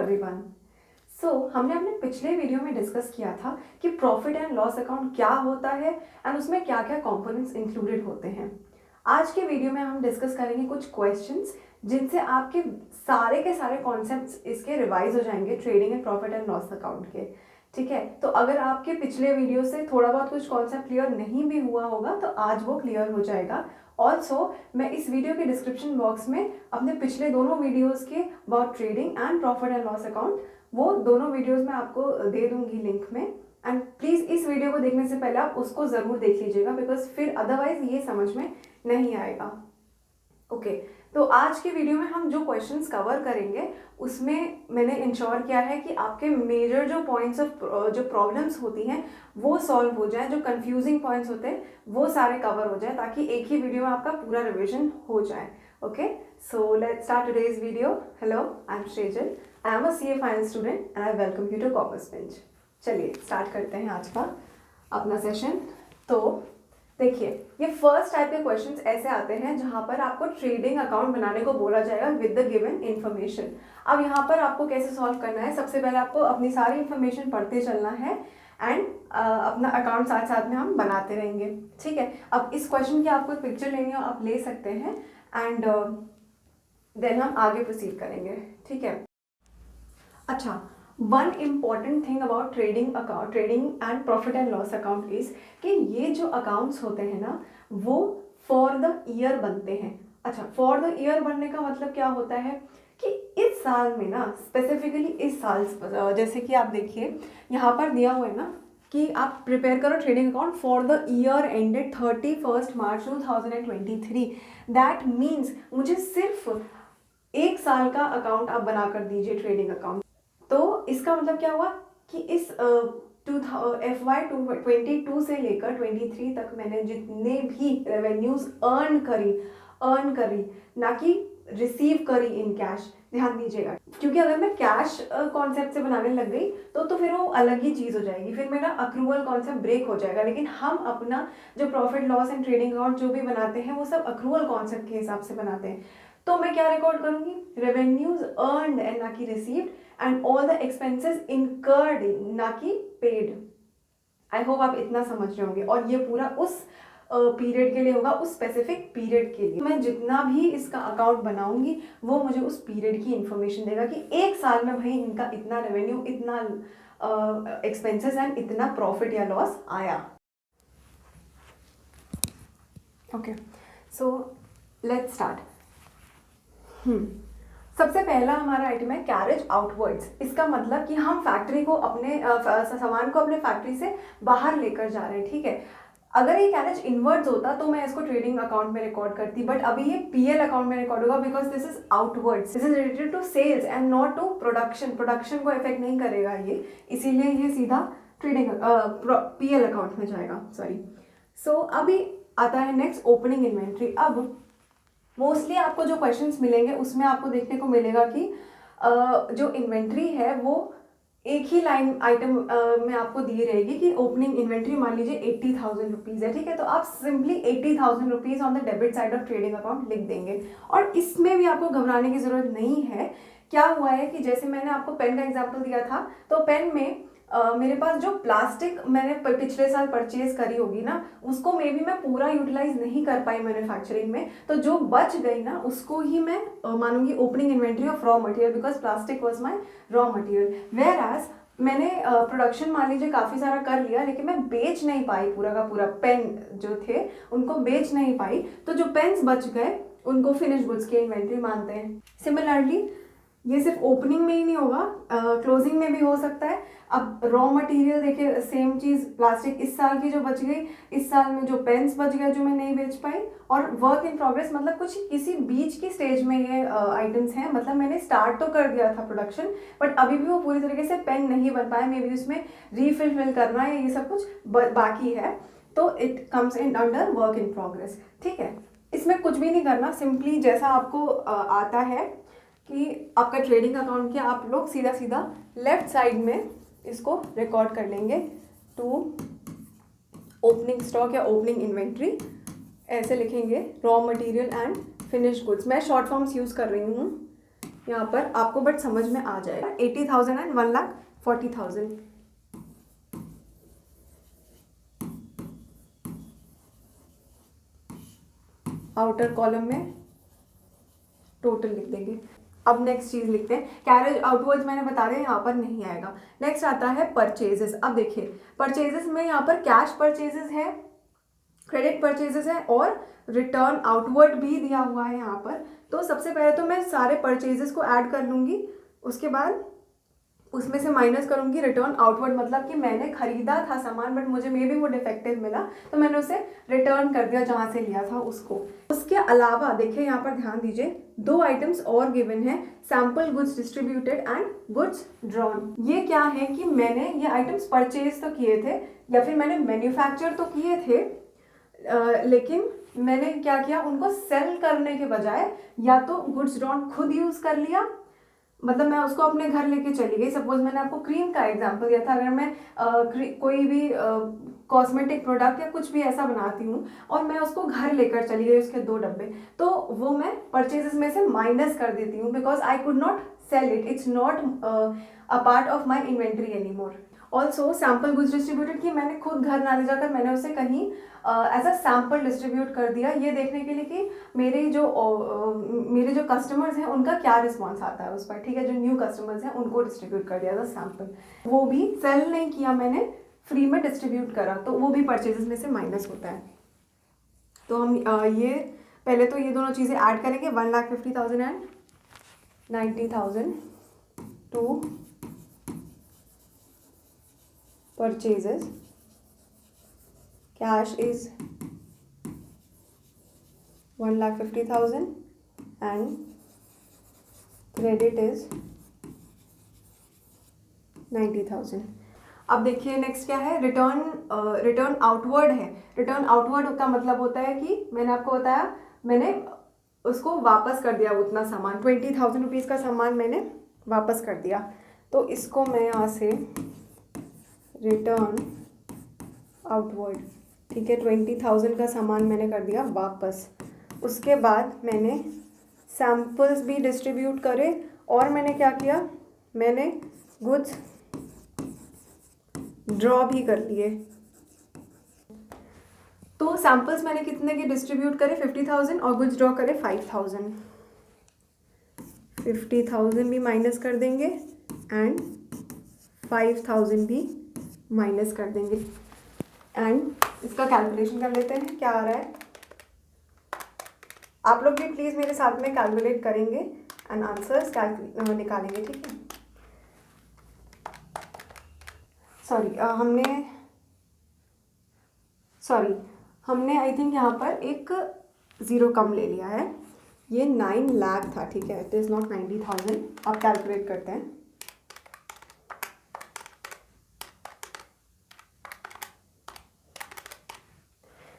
Everyone. हमने अपने पिछले वीडियो में डिस्कस किया था कि प्रॉफिट एंड लॉस अकाउंट क्या होता है एंड उसमें क्या क्या कंपोनेंट्स इंक्लूडेड होते हैं। आज के वीडियो में हम डिस्कस करेंगे कुछ क्वेश्चंस जिनसे आपके सारे के सारे कॉन्सेप्ट्स इसके रिवाइज हो जाएंगे trading and profit and loss account के। ठीक है, तो अगर आपके पिछले वीडियो से थोड़ा बहुत कुछ कॉन्सेप्ट क्लियर नहीं भी हुआ होगा तो आज वो क्लियर हो जाएगा। ऑल्सो मैं इस वीडियो के डिस्क्रिप्शन बॉक्स में अपने पिछले दोनों वीडियोस के about trading and profit and loss account वो दोनों वीडियोस में आपको दे दूंगी लिंक में। एंड प्लीज़ इस वीडियो को देखने से पहले आप उसको ज़रूर देख लीजिएगा बिकॉज फिर अदरवाइज ये समझ में नहीं आएगा। ओके, तो आज के वीडियो में हम जो क्वेश्चंस कवर करेंगे उसमें मैंने इंश्योर किया है कि आपके मेजर जो पॉइंट्स ऑफ जो प्रॉब्लम्स होती हैं वो सॉल्व हो जाए, जो कंफ्यूजिंग पॉइंट्स होते हैं वो सारे कवर हो जाए ताकि एक ही वीडियो में आपका पूरा रिविजन हो जाए। Okay, so let's start today's video. Hello, I am Shrejal, I am a CA finance student and I welcome you to Commerce Bench. चलिए स्टार्ट करते हैं आज का अपना सेशन। तो देखिए, ये फर्स्ट टाइप के क्वेश्चंस ऐसे आते हैं जहां पर आपको ट्रेडिंग अकाउंट बनाने को बोला जाएगा विद द गिवन इन्फॉर्मेशन। अब यहाँ पर आपको कैसे सॉल्व करना है, सबसे पहले आपको अपनी सारी इन्फॉर्मेशन पढ़ते चलना है एंड अपना अकाउंट साथ साथ में हम बनाते रहेंगे। ठीक है, अब इस क्वेश्चन की आपको एक पिक्चर लेनी हो आप ले सकते हैं एंड देन हम आगे प्रोसीड करेंगे। ठीक है, अच्छा, one important thing about trading and profit and loss account is कि ये जो अकाउंट्स होते हैं ना वो फॉर द ईयर बनते हैं। अच्छा, फॉर द ईयर बनने का मतलब क्या होता है कि इस साल में ना स्पेसिफिकली इस साल जैसे कि आप देखिए यहाँ पर दिया हुआ है ना कि आप प्रिपेयर करो trading account for the year ended 31 March 2023। That means मुझे सिर्फ एक साल का अकाउंट आप बना कर दीजिए ट्रेडिंग अकाउंट। तो इसका मतलब क्या हुआ कि इस FY 22 से लेकर 23 तक मैंने जितने भी रेवेन्यूज अर्न करी ना कि रिसीव करी इन कैश। ध्यान दीजिएगा, क्योंकि अगर मैं कैश कॉन्सेप्ट से बनाने लग गई तो फिर वो अलग ही चीज़ हो जाएगी, फिर मेरा अक्रूवल कॉन्सेप्ट ब्रेक हो जाएगा। लेकिन हम अपना जो profit loss and trading account जो भी बनाते हैं वो सब अक्रूवल कॉन्सेप्ट के हिसाब से बनाते हैं। तो मैं क्या रिकॉर्ड करूंगी, रेवेन्यूज अर्नड एंड ना कि received and all the expenses incurred ना कि पेड। आई होप आप इतना समझ रहे होंगे और ये पूरा उस पीरियड के लिए होगा, उस स्पेसिफिक पीरियड के लिए। मैं जितना भी इसका अकाउंट बनाऊंगी वो मुझे उस पीरियड की इंफॉर्मेशन देगा कि एक साल में भाई इनका इतना रेवेन्यू, इतना एक्सपेंसेस एंड इतना प्रॉफिट या लॉस आया। Okay, so let's start. सबसे पहला हमारा आइटम है कैरेज आउटवर्ड्स। इसका मतलब कि हम फैक्ट्री को अपने सामान को अपने फैक्ट्री से बाहर लेकर जा रहे हैं। ठीक है, अगर ये कैरेज इनवर्ड्स होता तो मैं इसको ट्रेडिंग अकाउंट में रिकॉर्ड करती, बट अभी ये पीएल अकाउंट में रिकॉर्ड होगा because this is outwards, this is related to sales and not to production को इफेक्ट नहीं करेगा ये, इसीलिए ये सीधा ट्रेडिंग पीएल अकाउंट में जाएगा। सॉरी। सो अभी आता है नेक्स्ट ओपनिंग इन्वेंट्री। अब मोस्टली आपको जो क्वेश्चंस मिलेंगे उसमें आपको देखने को मिलेगा कि जो इन्वेंट्री है वो एक ही लाइन आइटम में आपको दी रहेगी कि ओपनिंग इन्वेंट्री मान लीजिए 80,000 रुपीज़ है। ठीक है, तो आप simply 80,000 rupees on the debit side of trading account लिख देंगे और इसमें भी आपको घबराने की ज़रूरत नहीं है। क्या हुआ है कि जैसे मैंने आपको पेन का एग्जाम्पल दिया था, तो पेन में मेरे पास जो प्लास्टिक मैंने पिछले साल परचेज करी होगी ना उसको मे भी मैं पूरा यूटिलाइज नहीं कर पाई मैन्युफैक्चरिंग में, तो जो बच गई ना उसको ही मैं मानूंगी opening inventory of raw material because plastic was my raw material. Whereas मैंने प्रोडक्शन मान लीजिए काफ़ी सारा कर लिया लेकिन मैं बेच नहीं पाई पूरा का पूरा, पेन जो थे उनको बेच नहीं पाई, तो जो पेन्स बच गए उनको फिनिश गुड्स की इन्वेंट्री मानते हैं। सिमिलरली ये सिर्फ ओपनिंग में ही नहीं होगा, क्लोजिंग में भी हो सकता है। अब रॉ मटेरियल देखिए सेम चीज़, प्लास्टिक इस साल की जो बच गई, इस साल में जो पेन्स बच गए जो मैं नहीं बेच पाई, और वर्क इन प्रोग्रेस मतलब कुछ किसी बीच की स्टेज में ये आइटम्स हैं। मतलब मैंने स्टार्ट तो कर दिया था प्रोडक्शन बट अभी भी वो पूरी तरीके से पेन नहीं बन पाया, मे बी उसमें रीफिल करना है, ये सब कुछ बाकी है, तो it comes in under work in progress. ठीक है, इसमें कुछ भी नहीं करना, सिंपली जैसा आपको आता है कि आपका ट्रेडिंग अकाउंट किया, आप लोग सीधा सीधा लेफ्ट साइड में इसको रिकॉर्ड कर लेंगे टू ओपनिंग स्टॉक या ओपनिंग इन्वेंट्री, ऐसे लिखेंगे raw material and finish goods. मैं शॉर्ट फॉर्म्स यूज़ कर रही हूँ यहाँ पर आपको बट समझ में आ जाएगा। 80,000 एंड 1,40,000। आउटर कॉलम में टोटल लिख देंगे। अब नेक्स्ट चीज लिखते हैं, कैरेज आउटवर्ड्स मैंने बता दिया यहाँ पर नहीं आएगा। नेक्स्ट आता है परचेजेस। अब देखिए परचेजेस में यहाँ पर कैश परचेजेस है, क्रेडिट परचेजेस है और रिटर्न आउटवर्ड भी दिया हुआ है यहाँ पर। तो सबसे पहले तो मैं सारे परचेजेस को ऐड कर लूँगी, उसके बाद उसमें से माइनस करूंगी रिटर्न आउटवर्ड, मतलब कि मैंने खरीदा था सामान बट मुझे मे बी वो डिफेक्टिव मिला तो मैंने उसे रिटर्न कर दिया जहां से लिया था उसको। उसके अलावा देखिए यहाँ पर ध्यान दीजिए, दो आइटम्स और गिवन है, sample goods distributed and goods drawn. ये क्या है कि मैंने ये आइटम्स परचेज तो किए थे या फिर मैंने मैन्युफैक्चर तो किए थे, लेकिन मैंने क्या किया, उनको सेल करने के बजाय या तो गुड्स ड्रॉन खुद यूज कर लिया, मतलब मैं उसको अपने घर लेके चली गई। सपोज मैंने आपको क्रीम का एग्जांपल दिया था, अगर मैं कोई भी कॉस्मेटिक प्रोडक्ट या कुछ भी ऐसा बनाती हूँ और मैं उसको घर लेकर चली गई उसके 2 डब्बे, तो वो मैं परचेजेस में से माइनस कर देती हूँ because I could not sell it, it's not a part of my inventory any more. Also sample goods distributed की मैंने खुद घर ना ले जाकर मैंने उसे कहीं एज अ सैम्पल डिस्ट्रीब्यूट कर दिया, ये देखने के लिए कि मेरे जो कस्टमर्स हैं उनका क्या रिस्पॉन्स आता है उस पर, ठीक है। जो न्यू कस्टमर्स हैं उनको डिस्ट्रीब्यूट कर दिया था सैम्पल, वो भी सेल नहीं किया मैंने, फ्री में डिस्ट्रीब्यूट करा, तो वो भी परचेजेस में से माइनस होता है। तो हम ये पहले तो ये दोनों चीज़ें ऐड करेंगे, 1,50,000 and 90,000 to purchases. Cash is 1,50,000 and credit is 90,000. अब देखिए नेक्स्ट क्या है, रिटर्न आउटवर्ड है। रिटर्न आउटवर्ड का मतलब होता है कि मैंने आपको बताया मैंने उसको वापस कर दिया उतना सामान, 20,000 रुपीज़ का सामान मैंने वापस कर दिया, तो इसको मैं यहाँ से रिटर्न आउटवर्ड, ठीक है, 20,000 का सामान मैंने कर दिया वापस। उसके बाद मैंने सैम्पल्स भी डिस्ट्रीब्यूट करे और मैंने क्या किया, मैंने गुड्स ड्रॉ भी कर लिए। तो सैम्पल्स मैंने कितने के डिस्ट्रीब्यूट करे, 50,000 और गुड्स ड्रॉ करे 5,000। 50,000 भी माइनस कर देंगे एंड 5,000 भी माइनस कर देंगे एंड इसका कैलकुलेशन कर लेते हैं क्या आ रहा है। आप लोग भी प्लीज़ मेरे साथ में कैलकुलेट करेंगे एंड आंसर्स निकालेंगे, ठीक है। हमने आई थिंक यहाँ पर एक ज़ीरो कम ले लिया है, ये 9 लाख था, ठीक है, इट इज़ नॉट 90,000। आप कैलकुलेट करते हैं,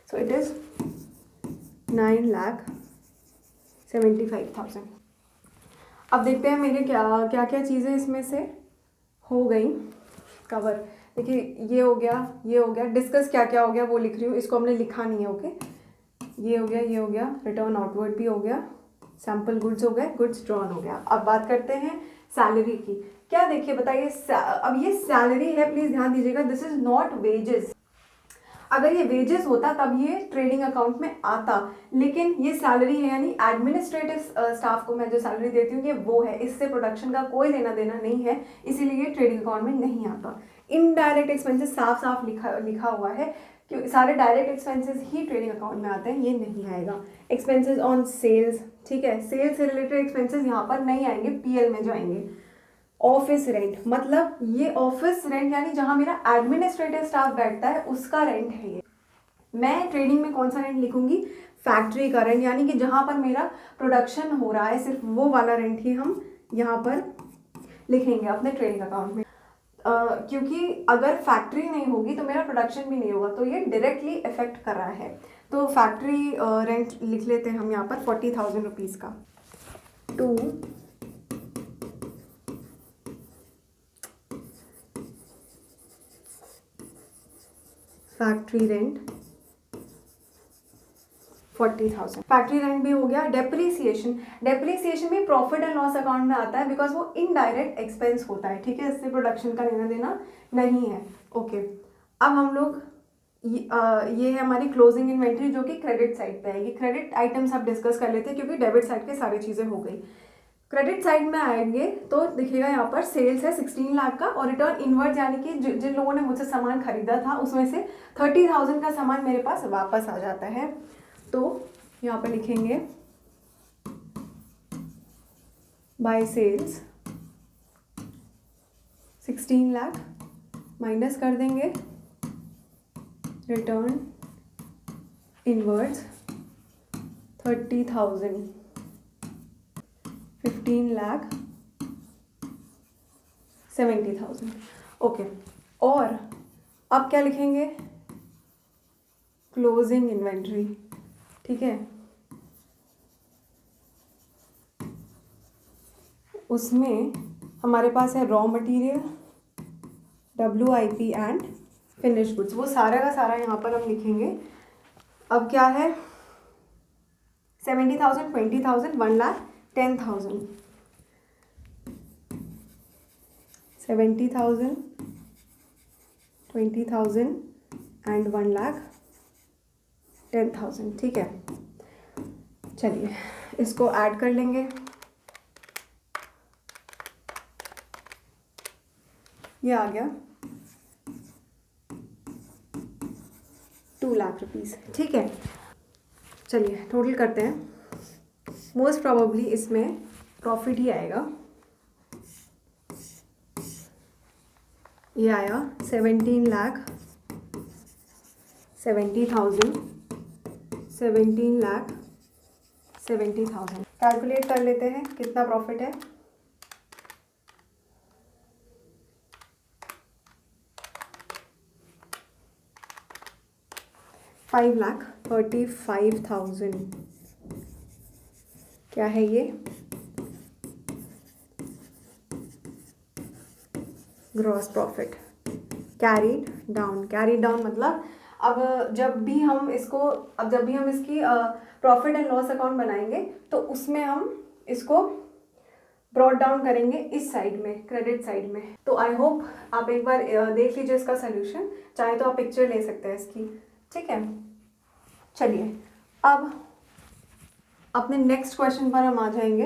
so it is 9,75,000। अब देखते हैं मेरे क्या क्या क्या चीज़ें इसमें से हो गई कवर। देखिए ये हो गया, डिस्कस क्या क्या हो गया वो लिख रही हूँ, इसको हमने लिखा नहीं है, ओके। ये हो गया, रिटर्न आउटवर्ड भी हो गया, सैम्पल गुड्स हो गए, गुड्स ड्रॉन हो गया। अब बात करते हैं सैलरी की। क्या देखिए बताइए, अब ये सैलरी है, प्लीज़ ध्यान दीजिएगा, दिस इज नॉट वेजेस। अगर ये वेजेस होता तब ये ट्रेडिंग अकाउंट में आता, लेकिन ये सैलरी है, यानी एडमिनिस्ट्रेटिव स्टाफ को मैं जो सैलरी देती हूँ ये वो है, इससे प्रोडक्शन का कोई लेना देना नहीं है, इसीलिए ये ट्रेडिंग अकाउंट में नहीं आता। इनडायरेक्ट एक्सपेंसेस साफ साफ लिखा हुआ है कि सारे डायरेक्ट एक्सपेंसेस ही ट्रेडिंग अकाउंट में आते हैं, ये नहीं आएगा। एक्सपेंसेस ऑन सेल्स, ठीक है, सेल्स से रिलेटेड एक्सपेंसेस यहाँ पर नहीं आएंगे, पीएल में जो आएंगे। ऑफिस रेंट, मतलब ये ऑफिस रेंट यानी जहां मेरा एडमिनिस्ट्रेटिव स्टाफ बैठता है उसका रेंट है ये। मैं ट्रेडिंग में कौन सा रेंट लिखूंगी, फैक्ट्री का रेंट, यानी कि जहां पर मेरा प्रोडक्शन हो रहा है सिर्फ वो वाला रेंट ही हम यहाँ पर लिखेंगे अपने ट्रेडिंग अकाउंट में। क्योंकि अगर फैक्ट्री नहीं होगी तो मेरा प्रोडक्शन भी नहीं होगा, तो ये डायरेक्टली इफेक्ट कर रहा है। तो फैक्ट्री रेंट लिख लेते हैं हम यहाँ पर 40,000 रुपीज़ का। To factory rent 40,000। Factory rent भी हो गया। डेप्रीसिएशन, डेप्रीसिएशन भी प्रॉफिट एंड लॉस अकाउंट में आता है बिकॉज वो इनडायरेक्ट एक्सपेंस होता है, ठीक है, इससे प्रोडक्शन का लेना देना नहीं है। ओके, अब हम लोग ये है हमारी क्लोजिंग इन्वेंट्री जो कि क्रेडिट साइड पे आएगी। क्रेडिट आइटम्स आप डिस्कस कर लेते हैं क्योंकि डेबिट साइड पे सारी चीज़ें हो गई। क्रेडिट साइड में आएंगे तो दिखेगा यहाँ पर सेल्स है 16 लाख का और रिटर्न इनवर्ड यानी कि जिन लोगों ने मुझसे सामान खरीदा था उसमें से 30,000 का सामान मेरे पास वापस आ जाता है। तो यहाँ पर लिखेंगे बाय सेल्स 16 लाख माइनस कर देंगे रिटर्न इनवर्ड्स 30,000, 15 लाख 70,000। ओके, और अब क्या लिखेंगे, क्लोजिंग इन्वेंट्री, ठीक है, उसमें हमारे पास है raw material, WIP and finish goods, वो सारा का सारा यहाँ पर हम लिखेंगे। अब क्या है, 70,000, 20,000, 1 लाख 10,000, 70,000, 20,000 एंड 1 लाख 10,000, ठीक है। चलिए इसको ऐड कर लेंगे। ये आ गया 2 लाख रुपीज़, ठीक है। चलिए टोटल करते हैं। मोस्ट प्रोबेबली इसमें प्रॉफिट ही आएगा। ये आया 17 लाख 70,000, 17 लाख 70,000। कैलकुलेट कर लेते हैं कितना प्रॉफिट है। $5,35,000 क्या है ये, gross profit. Carried down, carried down मतलब अब जब भी हम इसकी प्रॉफिट एंड लॉस अकाउंट बनाएंगे तो उसमें हम इसको ब्रॉट डाउन करेंगे इस साइड में, क्रेडिट साइड में। तो आई होप आप एक बार देख लीजिए इसका सोल्यूशन, चाहे तो आप पिक्चर ले सकते हैं इसकी, ठीक है। चलिए अब अपने नेक्स्ट क्वेश्चन पर हम आ जाएंगे।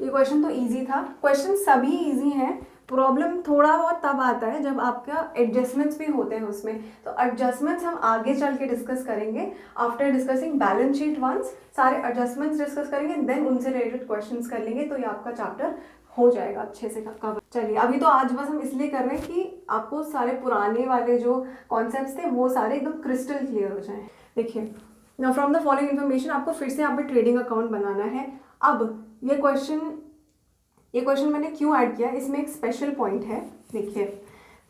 ये क्वेश्चन तो इजी था, क्वेश्चन सभी इजी हैं, प्रॉब्लम थोड़ा बहुत तब आता है जब आपका एडजस्टमेंट्स भी होते हैं उसमें। तो एडजस्टमेंट्स हम आगे चल के डिस्कस करेंगे। After discussing balance sheet once सारे एडजस्टमेंट्स डिस्कस करेंगे, देन उनसे रिलेटेड क्वेश्चंस कर लेंगे, तो ये आपका चैप्टर हो जाएगा अच्छे से कवर। चलिए अभी तो आज बस हम इसलिए कर रहे हैं कि आपको सारे पुराने वाले जो कॉन्सेप्ट्स थे वो सारे एकदम क्रिस्टल क्लियर हो जाएं। देखिए, now from the following information आपको फिर से यहाँ पे ट्रेडिंग अकाउंट बनाना है। अब ये क्वेश्चन मैंने क्यों ऐड किया, इसमें एक स्पेशल पॉइंट है। देखिए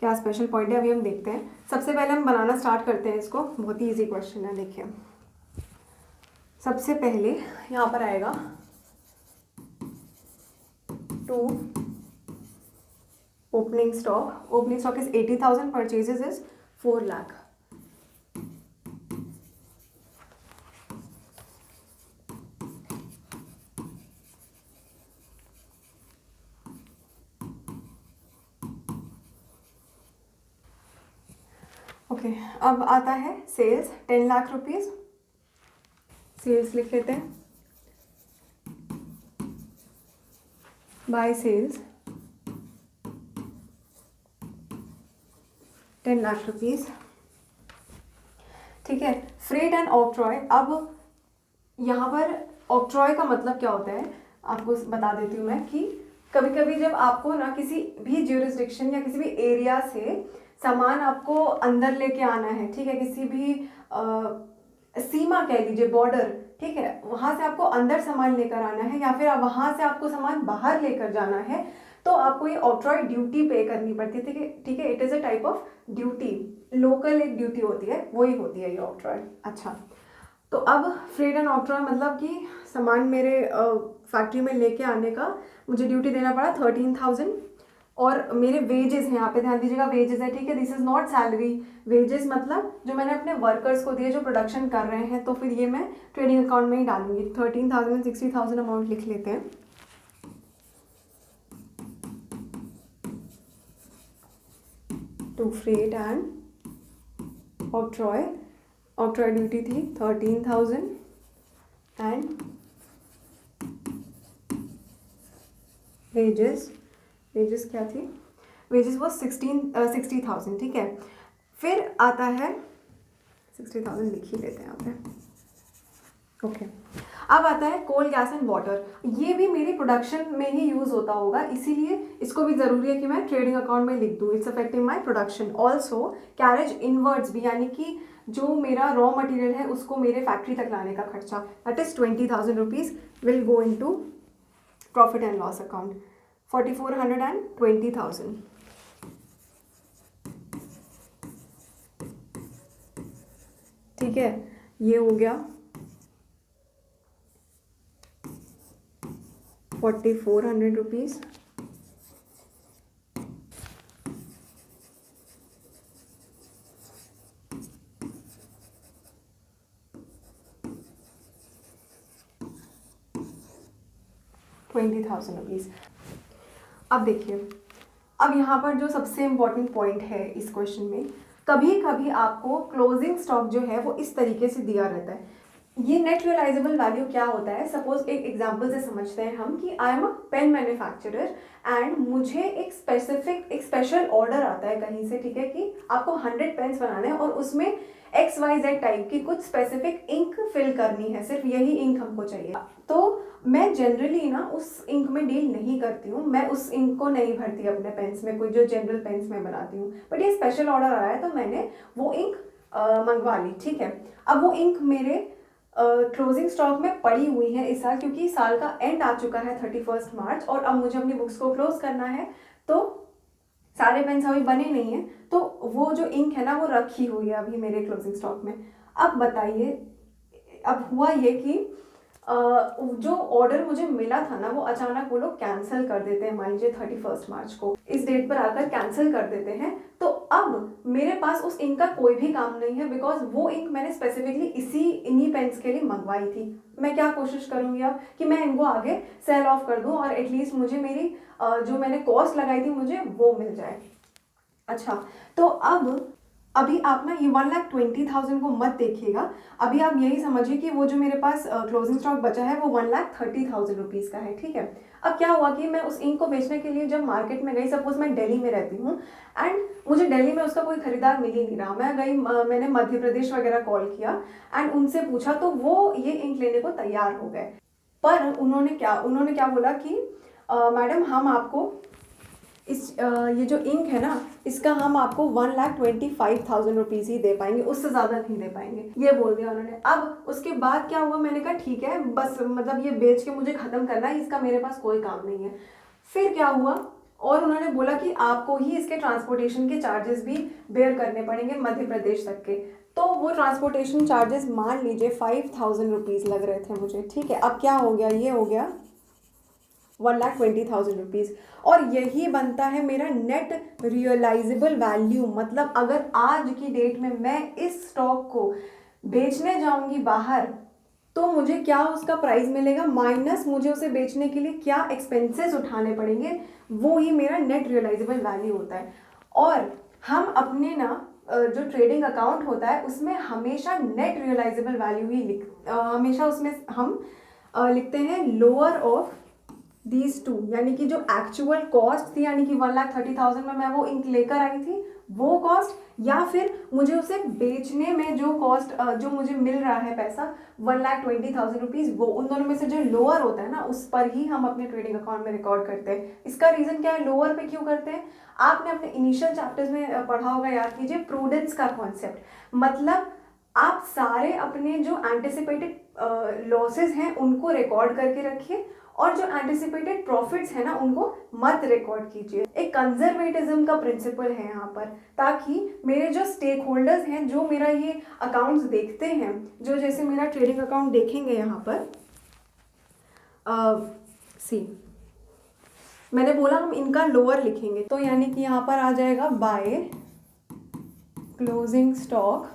क्या स्पेशल पॉइंट है, अभी हम देखते हैं। सबसे पहले हम बनाना स्टार्ट करते हैं इसको, बहुत ही ईजी क्वेश्चन है। देखिए सबसे पहले यहाँ पर आएगा 2 opening stock is 80,000, purchases is 4 lakh. Okay, अब आता है सेल्स 10 लाख रुपीज, सेल्स लिख लेते हैं। बाय सेल्स 10 लाख रुपीज, ठीक है। फ्रेट एंड ऑक्ट्रॉय, अब यहाँ पर ऑक्ट्रॉय का मतलब क्या होता है आपको बता देती हूँ मैं, कि कभी कभी जब आपको ना किसी भी ज्यूरिसडिक्शन या किसी भी एरिया से सामान आपको अंदर लेके आना है, ठीक है, किसी भी सीमा कह लीजिए, बॉर्डर, ठीक है, वहाँ से आपको अंदर सामान लेकर आना है या फिर वहाँ से आपको सामान बाहर लेकर जाना है, तो आपको ये ऑक्ट्रॉय ड्यूटी पे करनी पड़ती है, ठीक है। It is a type of duty, local एक ड्यूटी होती है, वही होती है ये ऑक्ट्रॉय। अच्छा, तो अब फ्रेट एंड ऑक्ट्रॉय मतलब कि सामान मेरे फैक्ट्री में लेके आने का मुझे ड्यूटी देना पड़ा 13,000, और मेरे वेजेस हैं, यहाँ पे ध्यान दीजिएगा वेजेस है, ठीक है, this is not salary. Wages मतलब जो मैंने अपने वर्कर्स को दिए जो प्रोडक्शन कर रहे हैं, तो फिर ये मैं ट्रेडिंग अकाउंट में ही डालूंगी। 13,000 60,000 अमाउंट लिख लेते हैं। To freight and octroi duty थी 13,000 एंड वेजेस क्या थी, वेजेस वो 60,000, ठीक है। फिर आता है 60,000 लिख ही लेते हैं यहाँ पे, ओके। अब आता है कोल, गैस एंड वाटर। ये भी मेरी प्रोडक्शन में ही यूज़ होता होगा, इसीलिए इसको भी ज़रूरी है कि मैं ट्रेडिंग अकाउंट में लिख दूँ। It's affecting my production. Also carriage inwards भी, यानी कि जो मेरा रॉ मटेरियल है उसको मेरे फैक्ट्री तक लाने का खर्चा, that is 20,000 rupees will go in to profit and loss account. 4,400 and 20,000, ठीक है, ये हो गया 4,400 रुपीज़। ₹20,000। अब देखिए, अब यहाँ पर जो सबसे इम्पॉर्टेंट पॉइंट है इस क्वेश्चन में, कभी कभी आपको क्लोजिंग स्टॉक जो है वो इस तरीके से दिया रहता है। ये नेट रियलाइजेबल वैल्यू क्या होता है, सपोज एक एग्जांपल से समझते हैं हम कि I am a pen manufacturer and मुझे एक स्पेशल ऑर्डर आता है कहीं से, ठीक है, कि आपको 100 पेन्स बनाने हैं और उसमें XYZ टाइप की कुछ स्पेसिफिक इंक फिल करनी है, सिर्फ यही इंक हमको चाहिए। तो मैं जनरली ना उस इंक में डील नहीं करती हूँ, मैं उस इंक को नहीं भरती अपने पेन्स में, कोई जो जनरल पेन्स में बनाती हूँ। बट ये स्पेशल ऑर्डर आया है तो मैंने वो इंक मंगवा ली, ठीक है। अब वो इंक मेरे क्लोजिंग स्टॉक में पड़ी हुई है इस साल, क्योंकि साल का एंड आ चुका है 31 मार्च और अब मुझे अपनी बुक्स को क्लोज करना है, तो सारे पेन्स अभी बने नहीं हैं, तो वो जो इंक है ना वो रखी हुई है अभी मेरे क्लोजिंग स्टॉक में। अब बताइए, अब हुआ ये कि जो ऑर्डर मुझे मिला था ना वो अचानक वो लोग कैंसिल कर देते हैं, मान लीजिए 31 मार्च को इस डेट पर आकर कैंसिल कर देते हैं। तो अब मेरे पास उस इंक का कोई भी काम नहीं है, बिकॉज वो इंक मैंने स्पेसिफिकली इन्हीं पेन्स के लिए मंगवाई थी। मैं क्या कोशिश करूंगी अब कि मैं इनको आगे सेल ऑफ कर दूं और एटलीस्ट मुझे मेरी जो मैंने कॉस्ट लगाई थी मुझे वो मिल जाए। अच्छा, तो अभी आप ना ये 1,20,000 को मत देखिएगा, अभी आप यही समझिए कि वो जो मेरे पास क्लोजिंग स्टॉक बचा है वो 1,30,000 रुपीज़ का है, ठीक है। अब क्या हुआ कि मैं उस इंक को बेचने के लिए जब मार्केट में गई, सपोज मैं दिल्ली में रहती हूँ एंड मुझे दिल्ली में उसका कोई खरीदार मिल ही नहीं रहा, मैं गई मैंने मध्य प्रदेश वगैरह कॉल किया एंड उनसे पूछा तो वो ये इंक लेने को तैयार हो गए। पर उन्होंने क्या बोला कि मैडम हम आपको ये जो इंक है ना इसका हम आपको 1,25,000 रुपीज़ ही दे पाएंगे, उससे ज़्यादा नहीं दे पाएंगे, ये बोल दिया उन्होंने। अब उसके बाद क्या हुआ, मैंने कहा ठीक है, बस मतलब ये बेच के मुझे ख़त्म करना है, इसका मेरे पास कोई काम नहीं है। फिर क्या हुआ, और उन्होंने बोला कि आपको ही इसके ट्रांसपोर्टेशन के चार्जेस भी बेयर करने पड़ेंगे मध्य प्रदेश तक के। तो वो ट्रांसपोर्टेशन चार्जेस मान लीजिए 5,000 रुपीज़ लग रहे थे मुझे, ठीक है। अब क्या हो गया, ये हो गया 1,20,000 रुपीज़, और यही बनता है मेरा नेट रियलाइजेबल वैल्यू। मतलब अगर आज की डेट में मैं इस स्टॉक को बेचने जाऊंगी बाहर तो मुझे क्या उसका प्राइस मिलेगा, माइनस मुझे उसे बेचने के लिए क्या एक्सपेंसेस उठाने पड़ेंगे, वो ही मेरा नेट रियलाइजेबल वैल्यू होता है। और हम अपने ना जो ट्रेडिंग अकाउंट होता है उसमें हमेशा नेट रियलाइजेबल वैल्यू ही हमेशा उसमें हम लिखते हैं लोअर ऑफ दीज टू, यानी कि जो एक्चुअल कॉस्ट थी, यानी कि 1,30,000 में मैं वो इंक लेकर आई थी वो कॉस्ट, या फिर मुझे उसे बेचने में जो कॉस्ट जो मुझे मिल रहा है पैसा 1,20,000 रुपीज़, वो उन दोनों में से जो लोअर होता है ना उस पर ही हम अपने ट्रेडिंग अकाउंट में रिकॉर्ड करते हैं। इसका रीज़न क्या है, लोअर पे क्यों करते हैं, आपने अपने इनिशियल चैप्टर्स में पढ़ा होगा, याद कीजिए, प्रूडेंस का कॉन्सेप्ट। मतलब आप सारे अपने जो एंटिसिपेटेड लॉसेस हैं उनको रिकॉर्ड करके रखिए और जो एंटिसिपेटेड प्रॉफिट्स है ना उनको मत रिकॉर्ड कीजिए। एक कंजर्वेटिज्म का प्रिंसिपल है यहाँ पर, ताकि मेरे जो स्टेक होल्डर्स हैं जो मेरा ये अकाउंट्स देखते हैं, जो जैसे मेरा ट्रेडिंग अकाउंट देखेंगे यहाँ पर सी मैंने बोला हम इनका लोअर लिखेंगे, तो यानी कि यहाँ पर आ जाएगा बाय क्लोजिंग स्टॉक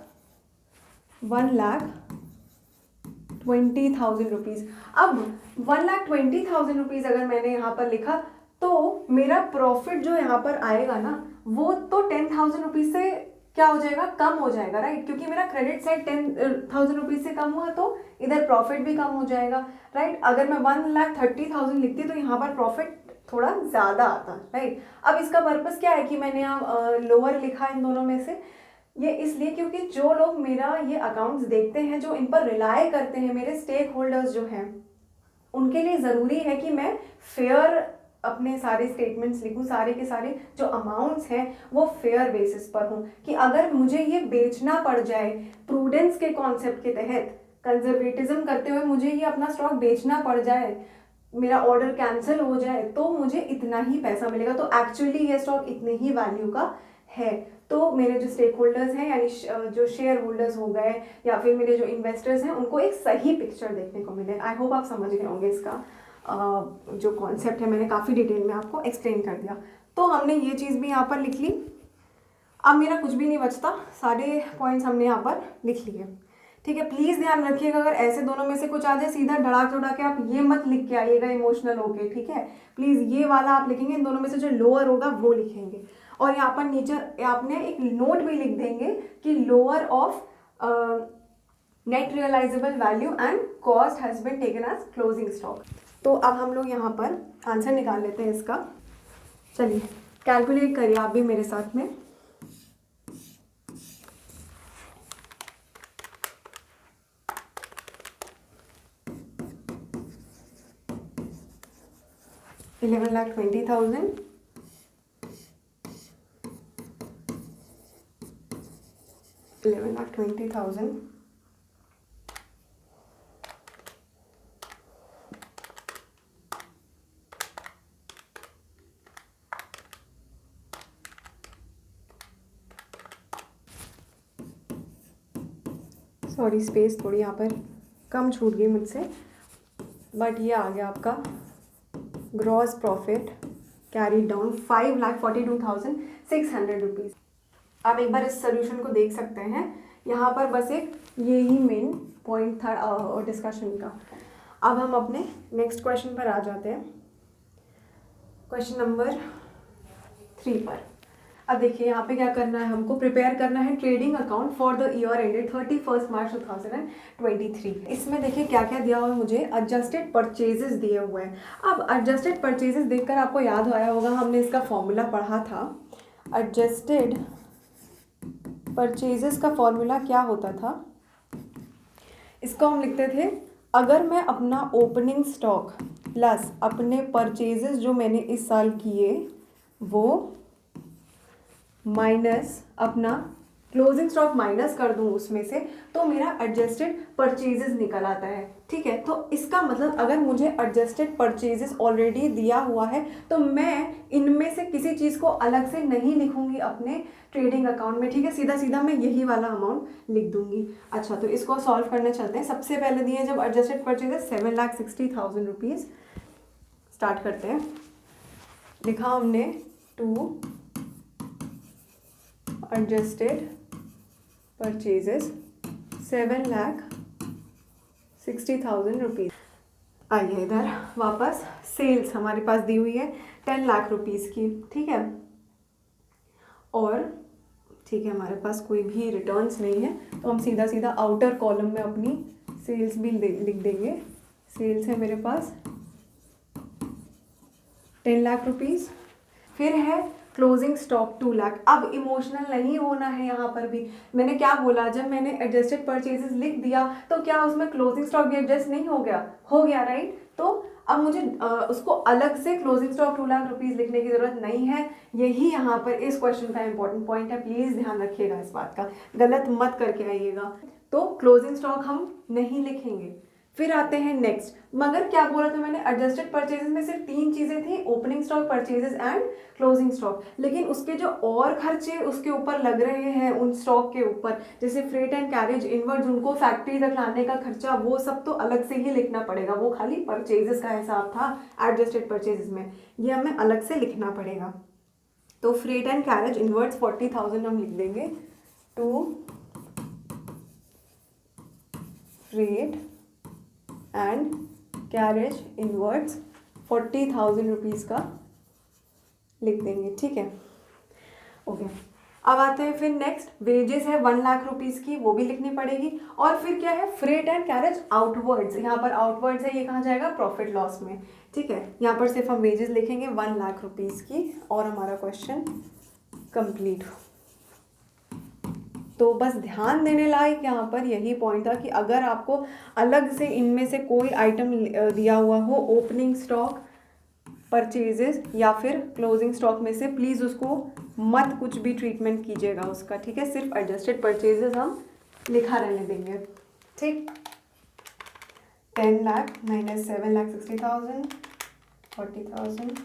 1,20,000 रुपीज़। अब 1,20,000 रुपीज़ अगर मैंने यहाँ पर लिखा तो मेरा प्रॉफिट जो यहाँ पर आएगा ना वो तो 10,000 रुपीज़ से क्या हो जाएगा, कम हो जाएगा, राइट। क्योंकि मेरा क्रेडिट साइड 10,000 रुपीज़ से कम हुआ तो इधर प्रॉफिट भी कम हो जाएगा, राइट। अगर मैं 1,30,000 लिखती तो यहाँ पर प्रॉफिट थोड़ा ज़्यादा आता, राइट। अब इसका पर्पस क्या है कि मैंने यहाँ लोअर लिखा इन दोनों में से, ये इसलिए क्योंकि जो लोग मेरा ये अकाउंट्स देखते हैं, जो इन पर रिलाय करते हैं, मेरे स्टेक होल्डर्स जो हैं, उनके लिए ज़रूरी है कि मैं फेयर अपने सारे स्टेटमेंट्स लिखूं, सारे के सारे जो अमाउंट्स हैं वो फेयर बेसिस पर हों, कि अगर मुझे ये बेचना पड़ जाए प्रूडेंस के कॉन्सेप्ट के तहत, कंजर्वेटिज्म करते हुए मुझे ये अपना स्टॉक बेचना पड़ जाए, मेरा ऑर्डर कैंसिल हो जाए, तो मुझे इतना ही पैसा मिलेगा, तो एक्चुअली ये स्टॉक इतने ही वैल्यू का है। तो मेरे जो स्टेक होल्डर्स हैं यानी जो शेयर होल्डर्स हो गए या फिर मेरे जो इन्वेस्टर्स हैं, उनको एक सही पिक्चर देखने को मिले। आई होप आप समझ गए होंगे इसका जो कॉन्सेप्ट है, मैंने काफ़ी डिटेल में आपको एक्सप्लेन कर दिया। तो हमने ये चीज़ भी यहाँ पर लिख ली। अब मेरा कुछ भी नहीं बचता, सारे पॉइंट्स हमने यहाँ पर लिख लिए, ठीक है। प्लीज़ ध्यान रखिएगा, अगर ऐसे दोनों में से कुछ आ जाए सीधा धड़ाक धड़ा के आप ये मत लिख के आइएगा इमोशनल होके, ठीक है। प्लीज़ ये वाला आप लिखेंगे, इन दोनों में से जो लोअर होगा वो लिखेंगे, और यहाँ पर नीचे आपने एक नोट भी लिख देंगे कि lower of net realisable value and cost has been taken as closing stock. तो अब हम लोग यहाँ पर आंसर निकाल लेते हैं इसका। चलिए कैलकुलेट करिए आप भी मेरे साथ में। $11,20,000 $11,20,000 सॉरी स्पेस थोड़ी यहाँ पर कम छूट गई मुझसे, बट ये आ गया आपका gross profit carry down 5,42,600 rupees. आप एक बार इस सोल्यूशन को देख सकते हैं, यहाँ पर बस एक यही मेन पॉइंट था डिस्कशन का। अब हम अपने नेक्स्ट क्वेश्चन पर आ जाते हैं, क्वेश्चन नंबर 3 पर। अब देखिए यहाँ पे क्या करना है, हमको प्रिपेयर करना है trading account for the year ended 31 मार्च 2023। इसमें देखिए क्या क्या दिया हुआ है मुझे, एडजस्टेड परचेजेस दिए हुए हैं। अब एडजस्टेड परचेजेस देखकर आपको याद आया होगा, हमने इसका फॉर्मूला पढ़ा था। एडजस्टेड परचेजेस का फॉर्मूला क्या होता था, इसको हम लिखते थे, अगर मैं अपना ओपनिंग स्टॉक प्लस अपने परचेजेस जो मैंने इस साल किए वो माइनस अपना क्लोजिंग स्टॉक माइनस कर दूं उसमें से, तो मेरा एडजस्टेड परचेजेस निकल आता है, ठीक है। तो इसका मतलब अगर मुझे एडजस्टेड परचेजेस ऑलरेडी दिया हुआ है तो मैं इनमें से किसी चीज़ को अलग से नहीं लिखूंगी अपने ट्रेडिंग अकाउंट में, ठीक है। सीधा सीधा मैं यही वाला अमाउंट लिख दूंगी। अच्छा, तो इसको सॉल्व करने चलते हैं। सबसे पहले दिए जब एडजस्टेड परचेजेस 7,60,000 रुपीज़, स्टार्ट करते हैं। लिखा हमने टू एडजस्टेड परचेजेस 7,60,000 रुपीज़। आइए इधर वापस, सेल्स हमारे पास दी हुई है 10 लाख रुपीज़ की, ठीक है। और ठीक है, हमारे पास कोई भी रिटर्न्स नहीं है, तो हम सीधा सीधा आउटर कॉलम में अपनी सेल्स भी लिख देंगे। सेल्स है मेरे पास 10 लाख रुपीज़। फिर है क्लोजिंग स्टॉक 2 लाख। अब इमोशनल नहीं होना है यहाँ पर भी। मैंने क्या बोला, जब मैंने एडजस्टेड परचेजेस लिख दिया तो क्या उसमें क्लोजिंग स्टॉक भी एडजस्ट नहीं हो गया, हो गया, राइट। तो अब मुझे उसको अलग से क्लोजिंग स्टॉक 2 लाख रुपीज़ लिखने की ज़रूरत नहीं है। यही यहाँ पर इस क्वेश्चन का इंपॉर्टेंट पॉइंट है, प्लीज़ ध्यान रखिएगा इस बात का, गलत मत करके आइएगा। तो क्लोजिंग स्टॉक हम नहीं लिखेंगे। फिर आते हैं नेक्स्ट, मगर क्या बोला था मैंने, एडजस्टेड परचेजेस में सिर्फ 3 चीज़ें थी, opening stock, purchases and closing stock. लेकिन उसके जो और खर्चे उसके ऊपर लग रहे हैं उन स्टॉक के ऊपर, जैसे फ्रेट एंड कैरेज इनवर्ड्स, उनको फैक्ट्री तक लाने का खर्चा, वो सब तो अलग से ही लिखना पड़ेगा। वो खाली परचेजेस का हिसाब था एडजस्टेड परचेजेस में, ये हमें अलग से लिखना पड़ेगा। तो फ्रेट एंड कैरेज इनवर्ड्स 40,000 हम लिख देंगे to freight and carriage inwards 40,000 rupees का लिख देंगे, ठीक है। ओके, अब आते हैं फिर नेक्स्ट, वेजेस है 1 लाख रुपीज़ की, वो भी लिखनी पड़ेगी। और फिर क्या है, फ्रेट एंड कैरेज आउटवर्ड्स, यहाँ पर आउटवर्ड्स है, ये कहाँ जाएगा, प्रॉफिट लॉस में, ठीक है। यहाँ पर सिर्फ हम वेजेस लिखेंगे 1 लाख रुपीज़ की और हमारा क्वेश्चन कंप्लीट। तो बस ध्यान देने लायक यहाँ पर यही पॉइंट था कि अगर आपको अलग से इनमें से कोई आइटम दिया हुआ हो, ओपनिंग स्टॉक, परचेजेस या फिर क्लोजिंग स्टॉक में से, प्लीज़ उसको मत कुछ भी ट्रीटमेंट कीजिएगा उसका, ठीक है। सिर्फ एडजस्टेड परचेजेस हम लिखा रहने देंगे, ठीक। 10 लाख माइनस 7,60,000 40,000,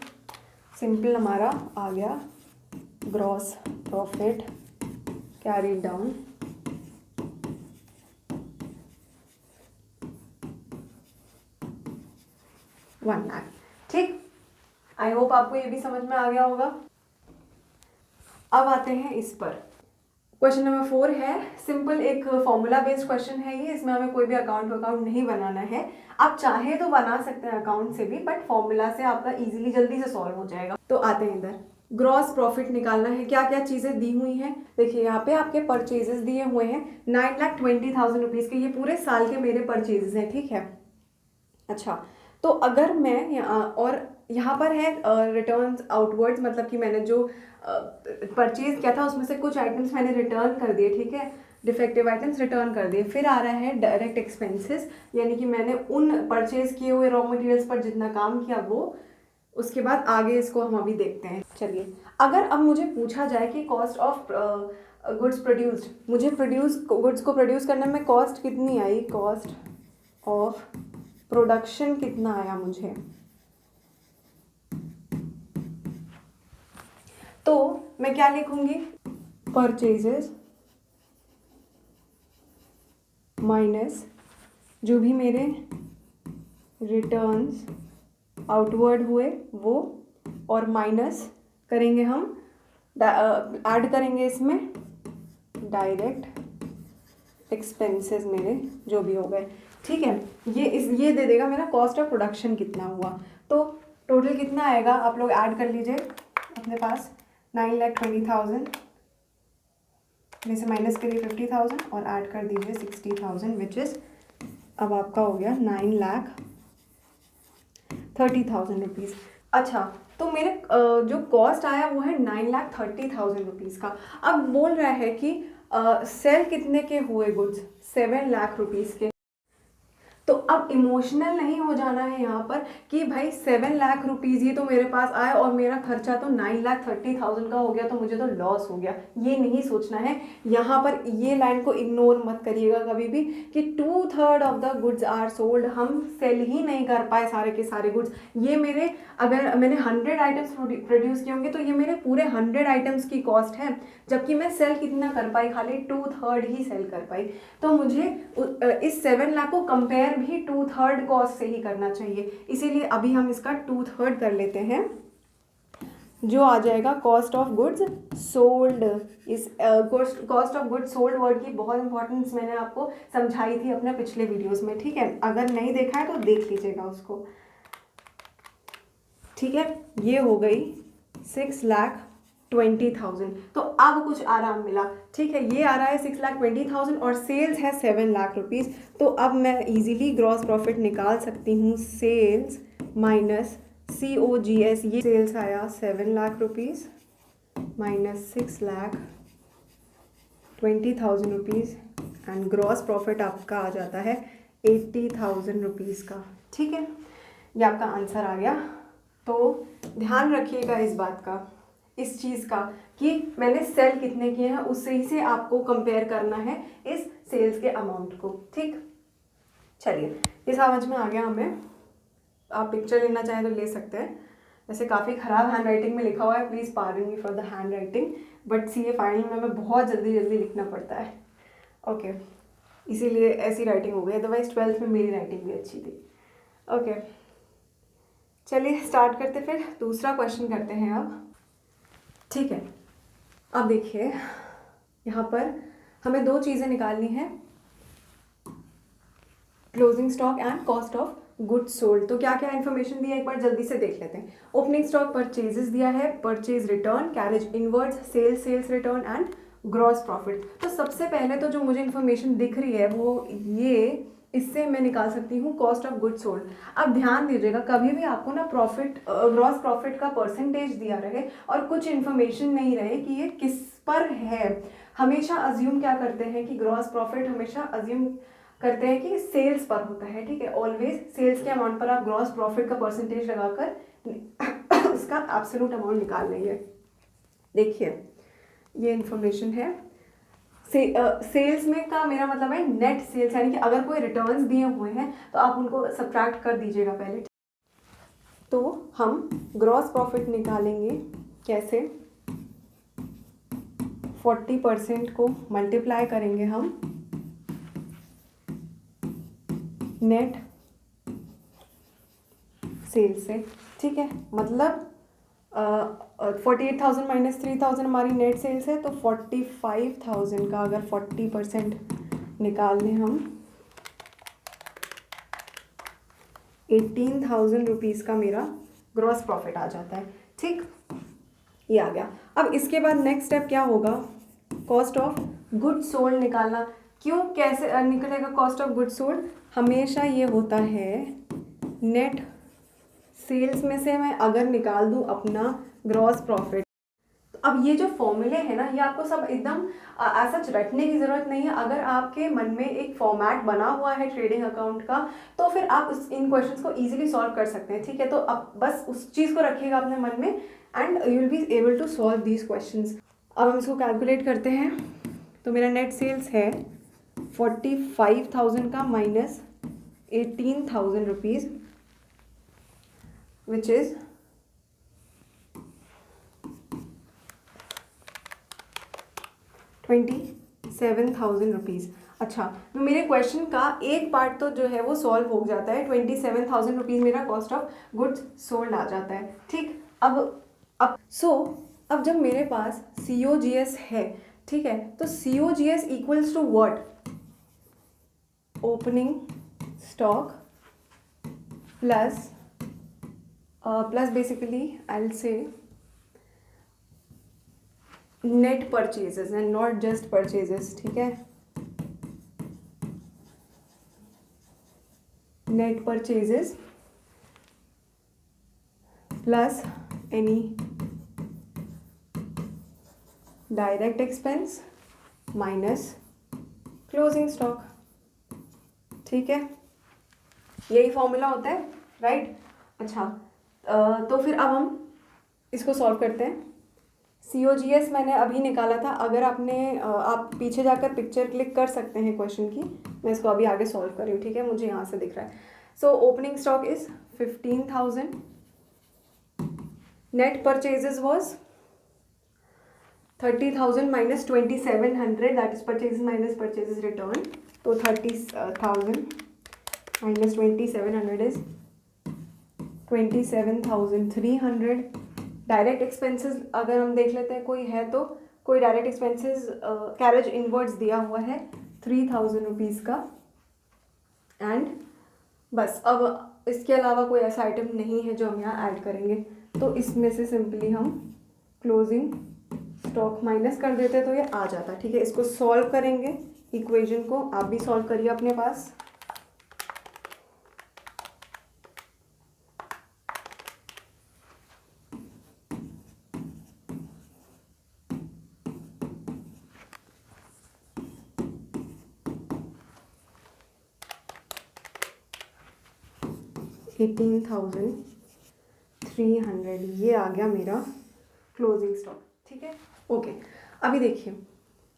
सिंपल हमारा आ गया gross profit carry down 1 lakh, ठीक। आई होप आपको ये भी समझ में आ गया होगा। अब आते हैं इस पर, क्वेश्चन नंबर 4 है, सिंपल एक फॉर्मूला बेस्ड क्वेश्चन है ये, इसमें हमें कोई भी अकाउंट नहीं बनाना है। आप चाहे तो बना सकते हैं अकाउंट से भी, बट फॉर्मूला से आपका इजीली जल्दी से सॉल्व हो जाएगा। तो आते हैं इधर, ग्रॉस प्रॉफिट निकालना है। क्या क्या चीज़ें दी हुई हैं, देखिए यहाँ पे आपके परचेजेस दिए हुए हैं 9,20,000 रुपीज़ के, ये पूरे साल के मेरे परचेजेस हैं, ठीक है। अच्छा, तो अगर मैं और यहाँ पर है रिटर्न्स आउटवर्ड्स, मतलब कि मैंने जो परचेज किया था उसमें से कुछ आइटम्स मैंने रिटर्न कर दिए, ठीक है, डिफेक्टिव आइटम्स रिटर्न कर दिए। फिर आ रहा है डायरेक्ट एक्सपेंसेस, यानी कि मैंने उन परचेज किए हुए रॉ मटेरियल्स पर जितना काम किया वो, उसके बाद आगे इसको हम अभी देखते हैं। चलिए, अगर अब मुझे पूछा जाए कि कॉस्ट ऑफ गुड्स प्रोड्यूस्ड, मुझे गुड्स को प्रोड्यूस करने में कॉस्ट कितनी आई, कॉस्ट ऑफ प्रोडक्शन कितना आया मुझे, तो मैं क्या लिखूंगी, परचेजेस माइनस जो भी मेरे रिटर्न्स आउटवर्ड हुए वो, और माइनस करेंगे हम ऐड करेंगे इसमें डायरेक्ट एक्सपेंसेस मेरे जो भी हो गए, ठीक है। ये दे देगा मेरा कॉस्ट ऑफ प्रोडक्शन कितना हुआ। तो टोटल कितना आएगा, आप लोग ऐड कर लीजिए अपने पास, 9,20,000 में से माइनस करिए 50,000 और ऐड कर दीजिए 60,000, विच इज़ अब आपका हो गया 9,30,000 रुपीज़। अच्छा, तो मेरे जो कॉस्ट आया वो है 9,30,000 रुपीज़ का। अब बोल रहा है कि सेल कितने के हुए गुड्स, 7 लाख रुपीज़ के। तो अब इमोशनल नहीं हो जाना है यहाँ पर कि भाई 7 लाख रुपीज़ ये तो मेरे पास आया और मेरा खर्चा तो 9,30,000 का हो गया, तो मुझे तो लॉस हो गया, ये नहीं सोचना है। यहाँ पर ये लाइन को इग्नोर मत करिएगा कभी भी कि 2/3 of the goods are sold, हम सेल ही नहीं कर पाए सारे के सारे गुड्स। ये मेरे, अगर मैंने 100 आइटम्स प्रोड्यूस किए होंगे तो ये मेरे पूरे 100 आइटम्स की कॉस्ट है, जबकि मैं सेल कितना कर पाई, खाली 2/3 ही सेल कर पाई। तो मुझे इस 7 लाख को कंपेयर भी 2/3 कॉस्ट से ही करना चाहिए, इसीलिए अभी हम इसका 2/3 कर लेते हैं, जो आ जाएगा कॉस्ट ऑफ गुड्स सोल्ड। इस cost of goods sold word की बहुत इंपॉर्टेंस मैंने आपको समझाई थी अपने पिछले वीडियोस में, ठीक है। अगर नहीं देखा है तो देख लीजिएगा उसको, ठीक है। ये हो गई 6,20,000, तो अब कुछ आराम मिला, ठीक है। ये आ रहा है 6,20,000 और सेल्स है 7 लाख रुपीज़। तो अब मैं इजीली ग्रॉस प्रॉफिट निकाल सकती हूँ, सेल्स माइनस COGS, ये सेल्स आया 7 lakh rupees minus 6,20,000 rupees and gross profit आपका आ जाता है 80,000 रुपीज़ का, ठीक है। ये आपका आंसर आ गया। तो ध्यान रखिएगा इस बात का, इस चीज़ का, कि मैंने सेल कितने किए हैं उससे ही से आपको कंपेयर करना है इस सेल्स के अमाउंट को, ठीक। चलिए ये समझ में आ गया हमें। आप पिक्चर लेना चाहें तो ले सकते हैं। वैसे काफ़ी ख़राब हैंड राइटिंग में लिखा हुआ है, please pardon me for the handwriting, but C A final में हमें बहुत जल्दी जल्दी लिखना पड़ता है। ओके, इसीलिए ऐसी राइटिंग हो गई, अदरवाइज 12th में मेरी राइटिंग भी अच्छी थी। ओके चलिए स्टार्ट करते, फिर दूसरा क्वेश्चन करते हैं अब। ठीक है, अब देखिए यहाँ पर हमें दो चीज़ें निकालनी है, closing stock and cost of goods sold. तो क्या क्या इन्फॉर्मेशन दिया है एक बार जल्दी से देख लेते हैं। ओपनिंग स्टॉक परचेजेस दिया है, purchase return, carriage inwards, sales return and gross profit. तो सबसे पहले तो जो मुझे इन्फॉर्मेशन दिख रही है वो ये, इससे मैं निकाल सकती हूँ कॉस्ट ऑफ गुड्स सोल्ड। अब ध्यान दीजिएगा, कभी भी आपको ना प्रॉफिट, ग्रॉस प्रॉफिट का परसेंटेज दिया रहे और कुछ इन्फॉर्मेशन नहीं रहे कि ये किस पर है, हमेशा अज्यूम क्या करते हैं कि ग्रॉस प्रॉफिट हमेशा अज्यूम करते हैं कि सेल्स पर होता है। ठीक है, ऑलवेज सेल्स के अमाउंट पर आप ग्रॉस प्रॉफिट का परसेंटेज लगाकर उसका एब्सोल्यूट अमाउंट निकाल लेंगे। देखिए ये इन्फॉर्मेशन है, सेल्स में का मेरा मतलब है नेट सेल्स, यानी कि अगर कोई रिटर्न्स दिए हुए हैं तो आप उनको सब्ट्रैक्ट कर दीजिएगा पहले। तो हम ग्रॉस प्रॉफिट निकालेंगे कैसे, 40% को मल्टीप्लाई करेंगे हम नेट सेल्स से। ठीक है, मतलब 48,000 माइनस 3,000 हमारी नेट सेल्स है, तो 45,000 का अगर 40% निकाल लें हम, 18,000 रुपीज़ का मेरा ग्रॉस प्रॉफिट आ जाता है। ठीक, ये आ गया। अब इसके बाद नेक्स्ट स्टेप क्या होगा, कॉस्ट ऑफ गुड्स सोल्ड निकालना। क्यों, कैसे निकलेगा कॉस्ट ऑफ गुड्स सोल्ड, हमेशा ये होता है नेट सेल्स में से मैं अगर निकाल दूं अपना ग्रॉस प्रॉफिट। अब ये जो फॉर्मूले हैं ना, ये आपको सब एकदम ऐसा रटने की ज़रूरत नहीं है। अगर आपके मन में एक फॉर्मेट बना हुआ है ट्रेडिंग अकाउंट का, तो फिर आप इन क्वेश्चंस को इजीली सॉल्व कर सकते हैं। ठीक है, तो अब बस उस चीज़ को रखिएगा अपने मन में and you will be able to solve these questions. अब हम इसको कैलकुलेट करते हैं। तो मेरा नेट सेल्स है 45,000 का minus 18,000 rupees, which is 27,000 rupees. अच्छा, तो मेरे क्वेश्चन का एक पार्ट तो जो है वो सॉल्व हो जाता है, 27,000 रुपीज़ मेरा कॉस्ट ऑफ गुड्स सोल्ड आ जाता है। ठीक, अब जब मेरे पास COGS है, ठीक है, तो COGS equals to what, opening stock plus basically I will say net purchases and not just purchases. ठीक है, net purchases plus any direct expense minus closing stock. ठीक है, यही फॉर्मूला होता है, राइट। अच्छा, तो फिर अब हम इसको सॉल्व करते हैं। COGS मैंने अभी निकाला था, अगर आप पीछे जाकर पिक्चर क्लिक कर सकते हैं क्वेश्चन की, मैं इसको अभी आगे सॉल्व कर रही हूँ। ठीक है, मुझे यहाँ से दिख रहा है। So opening stock is 15,000, net purchases was 30,000 minus 2,700, that is purchases minus purchases return. तो 30,000 माइनस 2,700 इज 27,300। डायरेक्ट एक्सपेंसेस अगर हम देख लेते हैं कोई है तो, कोई डायरेक्ट एक्सपेंसेस कैरेज इनवर्ड्स दिया हुआ है 3,000 रुपीज़ का। एंड बस, अब इसके अलावा कोई ऐसा आइटम नहीं है जो हम यहाँ ऐड करेंगे, तो इसमें से सिंपली हम क्लोजिंग स्टॉक माइनस कर देते तो ये आ जाता। ठीक है, इसको सॉल्व करेंगे, इक्वेशन को आप भी सॉल्व करिए अपने पास। $18,300 ये आ गया मेरा क्लोजिंग स्टॉक। ठीक है, ओके। अभी देखिए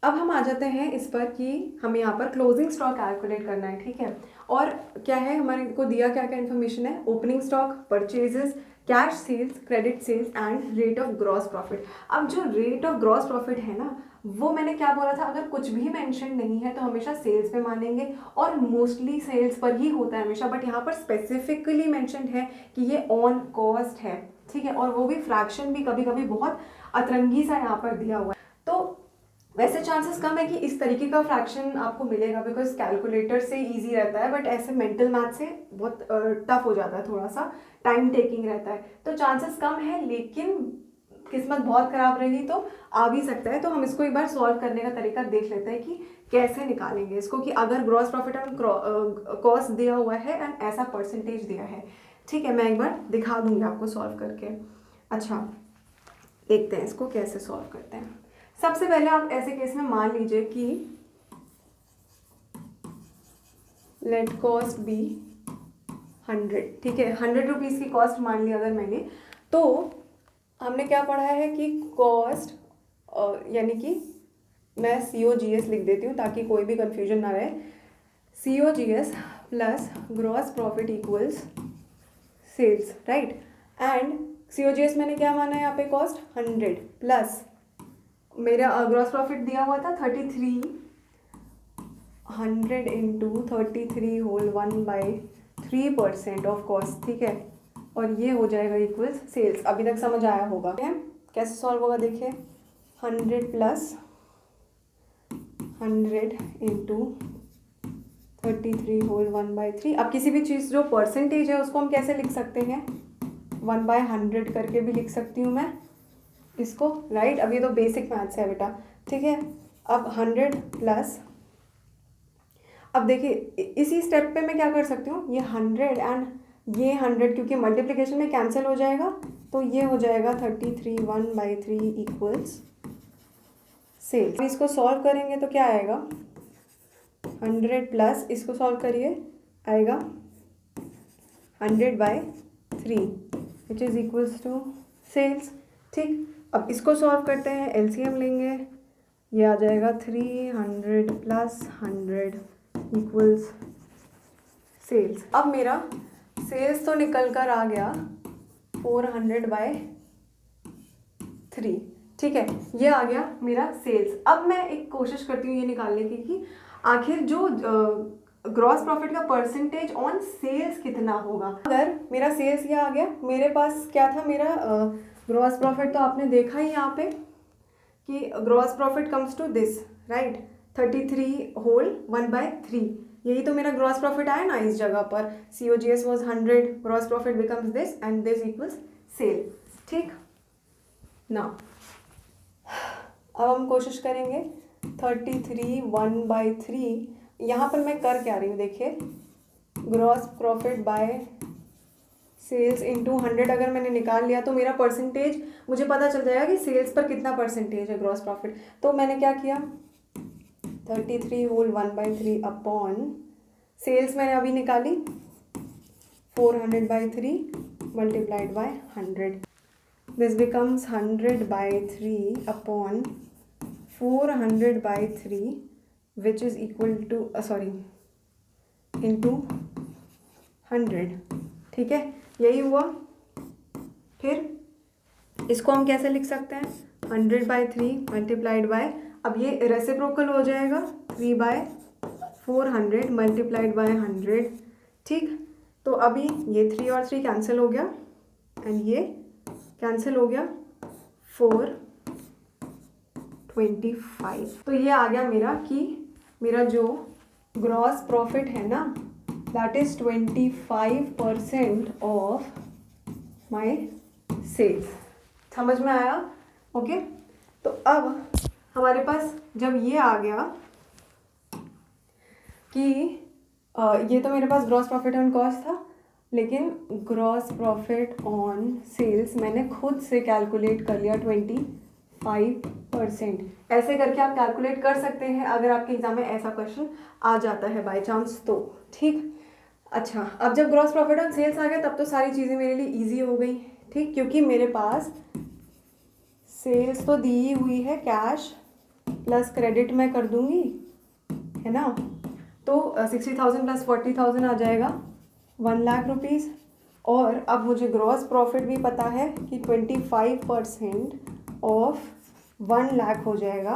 अब हम आ जाते हैं इस पर कि हमें यहाँ पर क्लोजिंग स्टॉक कैलकुलेट करना है, ठीक है। और क्या है, हमारे को दिया क्या क्या इन्फॉर्मेशन है, opening stock, purchases, cash sales, credit sales and rate of gross profit. अब जो रेट ऑफ ग्रॉस प्रॉफिट है ना, वो मैंने क्या बोला था, अगर कुछ भी मेंशन नहीं है तो हमेशा सेल्स पे मानेंगे, और मोस्टली सेल्स पर ही होता है हमेशा, बट यहाँ पर स्पेसिफिकली मेंशन है कि ये ऑन कॉस्ट है, ठीक है। और वो भी फ्रैक्शन भी कभी कभी बहुत अतरंगी सा यहाँ पर दिया हुआ है। तो वैसे चांसेस कम है कि इस तरीके का फ्रैक्शन आपको मिलेगा, बिकॉज कैलकुलेटर से इजी रहता है, बट ऐसे मेंटल मैथ से बहुत टफ हो जाता है, थोड़ा सा टाइम टेकिंग रहता है, तो चांसेस कम है। लेकिन किस्मत बहुत ख़राब रही तो आ भी सकता है। तो हम इसको एक बार सॉल्व करने का तरीका देख लेते हैं कि कैसे निकालेंगे इसको, कि अगर ग्रॉस प्रॉफिट एंड कॉस्ट दिया हुआ है एंड ऐसा परसेंटेज दिया है, ठीक है। मैं एक बार दिखा दूंगी आपको सॉल्व करके। अच्छा, देखते हैं इसको कैसे सॉल्व करते हैं। सबसे पहले आप ऐसे केस में मान लीजिए कि लेट कॉस्ट बी 100, ठीक है। 100 रुपीज़ की कॉस्ट मान ली अगर मैंने, तो हमने क्या पढ़ा है कि कॉस्ट, यानी कि मैं COGS लिख देती हूँ ताकि कोई भी कंफ्यूजन ना रहे। COGS plus gross profit equals sales, right. And COGS मैंने क्या माना है यहाँ पे, कॉस्ट 100 प्लस मेरा ग्रॉस प्रॉफिट दिया हुआ था 33, 100 इंटू 33 होल 1/3% ऑफ कॉस्ट, ठीक है। और ये हो जाएगा इक्वल्स सेल्स। अभी तक समझ आया होगा कैसे सॉल्व होगा, देखिए 100 प्लस 100 इंटू 33 होल 1/3। अब किसी भी चीज़ जो परसेंटेज है उसको हम कैसे लिख सकते हैं, 1/100 करके भी लिख सकती हूँ मैं इसको, राइट। अब ये तो बेसिक मैथ्स है बेटा, ठीक है। अब 100 प्लस, अब देखिए इसी स्टेप पे मैं क्या कर सकती हूँ, ये 100 एंड ये 100 क्योंकि मल्टीप्लिकेशन में कैंसिल हो जाएगा, तो ये हो जाएगा 33 1/3 इक्वल्स सेल्स। इसको सॉल्व करेंगे तो क्या आएगा, 100 प्लस इसको सॉल्व करिए, आएगा 100/3 which is equals to sales, ठीक। अब इसको सॉल्व करते हैं, LCM लेंगे, ये आ जाएगा 300 प्लस 100 इक्वल्स सेल्स। अब मेरा सेल्स तो निकल कर आ गया 400/3, ठीक है। ये आ गया मेरा सेल्स। अब मैं एक कोशिश करती हूँ ये निकालने की कि आखिर जो ग्रॉस प्रॉफिट का परसेंटेज ऑन सेल्स कितना होगा। अगर मेरा सेल्स ये आ गया, मेरे पास क्या था, मेरा ग्रॉस प्रॉफिट तो आपने देखा ही यहाँ पे कि gross profit comes to this, right, 33 whole 1/3। यही तो मेरा ग्रॉस प्रॉफिट आया ना इस जगह पर। COGS was 100, gross profit becomes this and this equals sale, ठीक ना। अब हम कोशिश करेंगे 33 1/3। यहाँ पर मैं कर क्या रही हूँ, देखिए gross profit by sales into 100 अगर मैंने निकाल लिया तो मेरा परसेंटेज मुझे पता चल जाएगा कि सेल्स पर कितना परसेंटेज है ग्रॉस प्रॉफिट। तो मैंने क्या किया, 33 होल 1/3 अपॉन सेल्स मैंने अभी निकाली 400/3 multiplied by 100, this becomes 100/3 upon 400/3 which is equal two into 100, ठीक है। यही हुआ। फिर इसको हम कैसे लिख सकते हैं, 100/3 मल्टीप्लाइड बाय, अब ये रेसिप्रोकल हो जाएगा 3/400 मल्टीप्लाइड बाय 100, ठीक। तो अभी ये 3 और 3 कैंसिल हो गया एंड ये कैंसिल हो गया, 425। तो ये आ गया मेरा कि मेरा जो ग्रॉस प्रॉफिट है ना, that is 25% of my sales. समझ में आया, ओके। तो अब हमारे पास जब ये आ गया कि ये तो मेरे पास ग्रॉस प्रॉफिट ऑन कॉस्ट था, लेकिन ग्रॉस प्रॉफिट ऑन सेल्स मैंने खुद से कैलकुलेट कर लिया 25%। ऐसे करके आप कैलकुलेट कर सकते हैं अगर आपके एग्जाम में ऐसा क्वेश्चन आ जाता है बाय चांस तो, ठीक। अच्छा, अब जब ग्रॉस प्रॉफिट ऑन सेल्स आ गया तब तो सारी चीज़ें मेरे लिए इजी हो गई, ठीक, क्योंकि मेरे पास सेल्स तो दी हुई है कैश प्लस क्रेडिट मैं कर दूंगी, है ना। तो 60,000 प्लस 40,000 आ जाएगा 1,00,000 रुपीज़। और अब मुझे ग्रॉस प्रॉफिट भी पता है कि 25% ऑफ 1,00,000 हो जाएगा,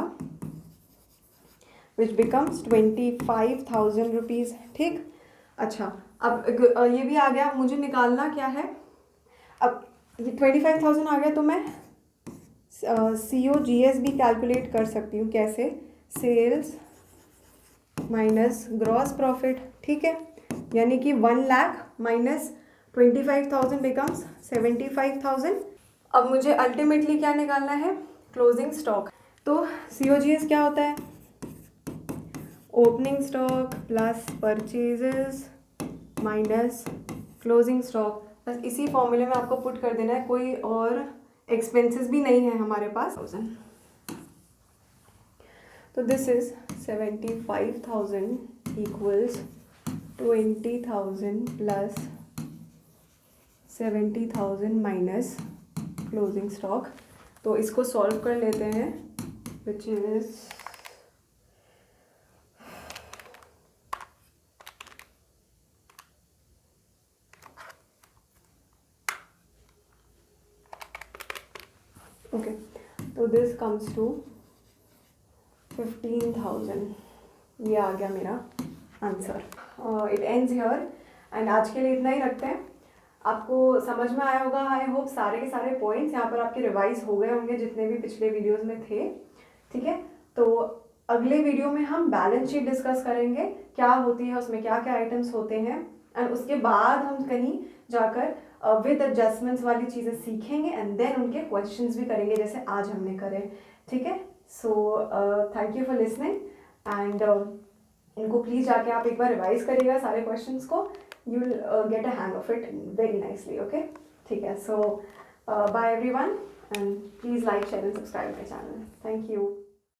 विच बिकम्स 25,000 रुपीज़। ठीक, अच्छा अब ये भी आ गया, मुझे निकालना क्या है। अब ये 25,000 आ गया तो मैं COGS भी कैलकुलेट कर सकती हूँ। कैसे? Sales minus gross profit. ठीक है, यानी कि 1,00,000 माइनस 25,000 बिकम्स 75,000। अब मुझे अल्टीमेटली क्या निकालना है? Closing stock. तो COGS क्या होता है? Opening stock plus purchases minus closing stock. बस इसी फॉर्मूले में आपको पुट कर देना है, कोई और एक्सपेंसेस भी नहीं है हमारे पास। तो this is 75,000 equals 20,000 plus 70,000 minus closing stock. तो इसको सॉल्व कर लेते हैं, विच इज ओके। तो दिस कम्स टू 15,000। ये आ गया मेरा answer. It ends here and आज के लिए इतना ही रखते हैं। आपको समझ में आया होगा, आई होप। सारे के सारे पॉइंट्स यहाँ पर आपके रिवाइज हो गए होंगे जितने भी पिछले वीडियोस में थे। ठीक है, तो अगले वीडियो में हम बैलेंस शीट डिस्कस करेंगे, क्या होती है उसमें, क्या क्या आइटम्स होते हैं। एंड उसके बाद हम कहीं जाकर विद एडजस्टमेंट्स वाली चीज़ें सीखेंगे एंड देन उनके क्वेश्चंस भी करेंगे जैसे आज हमने करे। ठीक है, so thank you for listening and इनको प्लीज़ जाके आप एक बार रिवाइज करिएगा सारे क्वेश्चंस को। You will get a hang of it very nicely. Okay, ठीक है। So bye everyone and please like share and subscribe my channel. Thank you.